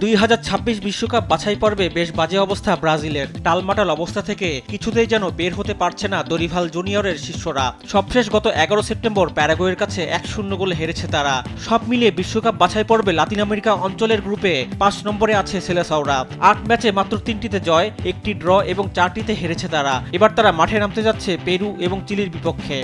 2026 বিশ্বকাপ বাছাই পর্বে বেশ বাজে অবস্থা ব্রাজিলের। টালমাটাল অবস্থা থেকে কিছুতেই যেন বের হতে পারছে না দরিভাল জুনিয়রের শিষ্যরা। সবশেষ গত 11 সেপ্টেম্বর প্যারাগুয়ের কাছে 1-0 গোলে হেরেছে তারা। সব মিলিয়ে বিশ্বকাপ বাছাই পর্বে লাতিন আমেরিকা অঞ্চলের গ্রুপে 5 নম্বরে আছে সেলেসাওরা। 8 ম্যাচে মাত্র 3টিতে জয়, 1টি ড্র এবং 4টিতে হেরেছে তারা। এবার তারা মাঠে নামতে যাচ্ছে পেরু এবং চিলির বিপক্ষে।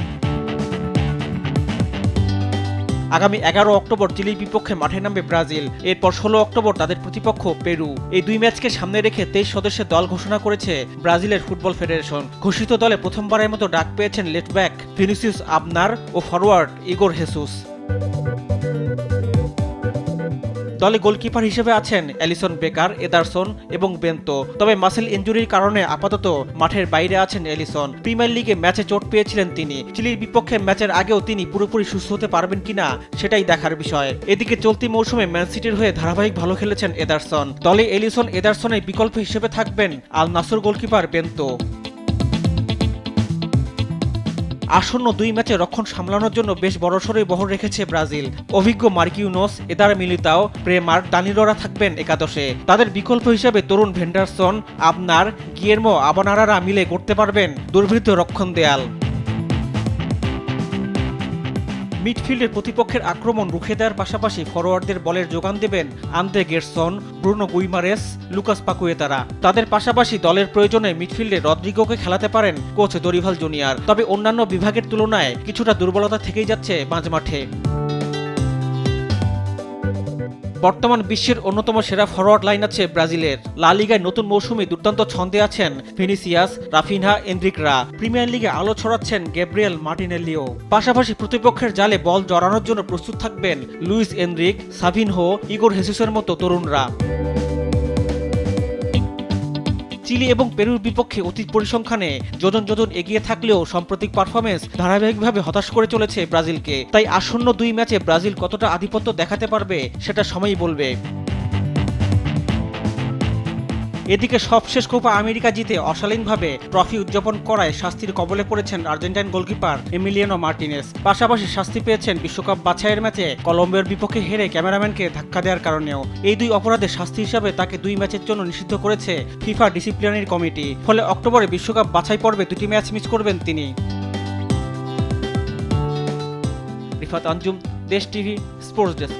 আগামী 11 অক্টোবর চিলির বিপক্ষে মাঠে নামবে ব্রাজিল। এরপর 16 অক্টোবর তাদের প্রতিপক্ষ পেরু। এই দুই ম্যাচকে সামনে রেখে 23 সদস্যের দল ঘোষণা করেছে ব্রাজিলের ফুটবল ফেডারেশন। ঘোষিত দলে প্রথমবারের মতো ডাক পেয়েছেন লেফট ব্যাক ভিনিসিয়াস আবনার ও ফরওয়ার্ড ইগোর হেসুস। দলে গোলকিপার হিসেবে আছেন অ্যালিসন বেকার, এদারসন এবং বেন্তো। তবে মাসেল ইনজুরির কারণে আপাতত মাঠের বাইরে আছেন এলিসন। প্রিমিয়ার লিগে ম্যাচে চোট পেয়েছিলেন তিনি। চিলির বিপক্ষে ম্যাচের আগেও তিনি পুরোপুরি সুস্থ হতে পারবেন কিনা সেটাই দেখার বিষয়। এদিকে চলতি মৌসুমে ম্যান সিটির হয়ে ধারাবাহিক ভালো খেলেছেন এদারসন। দলে এলিসন এদারসনের বিকল্প হিসেবে থাকবেন আল নাসর গোলকিপার বেন্তো। আসন্ন 2 ম্যাচে রক্ষণ সামলানোর জন্য বেশ বড়সড়ই বহর রেখেছে ব্রাজিল। অভিজ্ঞ মার্কিউনোস, এদার মিলিতাও, প্রেমার, দানিলোরা থাকবেন একাদশে। তাদের বিকল্প হিসেবে তরুণ ভেন্ডারসন, আবনার, গিয়েরমো আবানারারা মিলে করতে পারবেন দুর্বৃত্ত রক্ষণ দেয়াল। মিডফিল্ডের প্রতিপক্ষের আক্রমণ রুখে দেওয়ার পাশাপাশি ফরোয়ার্ডদের বলের যোগান দেবেন Andre Gerson, Bruno Guimaraes, Lucas পাকুয়েতারা। তাদের পাশাপাশি দলের প্রয়োজনে মিডফিল্ডে রদ্রিগোকে খেলাতে পারেন কোচ দরিভাল জুনিয়র। তবে অন্যান্য বিভাগের তুলনায় কিছুটা দুর্বলতা থেকেই যাচ্ছে মাঝমাঠে। বর্তমান বিশ্বের অন্যতম সেরা ফরওয়ার্ড লাইন আছে ব্রাজিলের। লা লিগায় নতুন মৌসুমে দুর্দান্ত ছন্দে আছেন ভিনিসিয়াস, রাফিনহা, এনরিকরা। প্রিমিয়ার লিগে আলো ছড়াচ্ছেন গ্যাব্রিয়েল মার্টিনেল্লিও। পাশাপাশি প্রতিপক্ষের জালে বল জড়ানোর জন্য প্রস্তুত থাকবেন লুইস এনরিক, সাভিনহো, ইগোর হেসুসের মতো তরুণরা। চিলি এবং পেরুর বিপক্ষে অতীত পরিসংখ্যানে যোজন যোজন এগিয়ে থাকলেও সাম্প্রতিক পারফরমেন্স ধারাবাহিকভাবে হতাশ করে চলেছে ব্রাজিলকে। তাই আসন্ন 2 ম্যাচে ব্রাজিল কতটা আধিপত্য দেখাতে পারবে সেটা সময়ই বলবে। এদিকে সবশেষ কোপা আমেরিকা জিতে অশালীনভাবে ট্রফি উদযাপন করায় শাস্তির কবলে পড়েছেন আর্জেন্টাইন গোলকিপার এমিলিয়ানো মার্টিনেস। পাশাপাশি শাস্তি পেয়েছেন বিশ্বকাপ বাছাইয়ের ম্যাচে কলম্বিয়ার বিপক্ষে হেরে ক্যামেরাম্যানকে ধাক্কা দেওয়ার কারণেও। এই 2 অপরাধের শাস্তি হিসাবে তাকে 2 ম্যাচের জন্য নিষিদ্ধ করেছে ফিফা ডিসিপ্লিনারি কমিটি। ফলে অক্টোবরে বিশ্বকাপ বাছাই পর্বে 2টি ম্যাচ মিস করবেন তিনি। রিফাত আঞ্জুম, দেশ টিভি, স্পোর্টস ডেস্ক।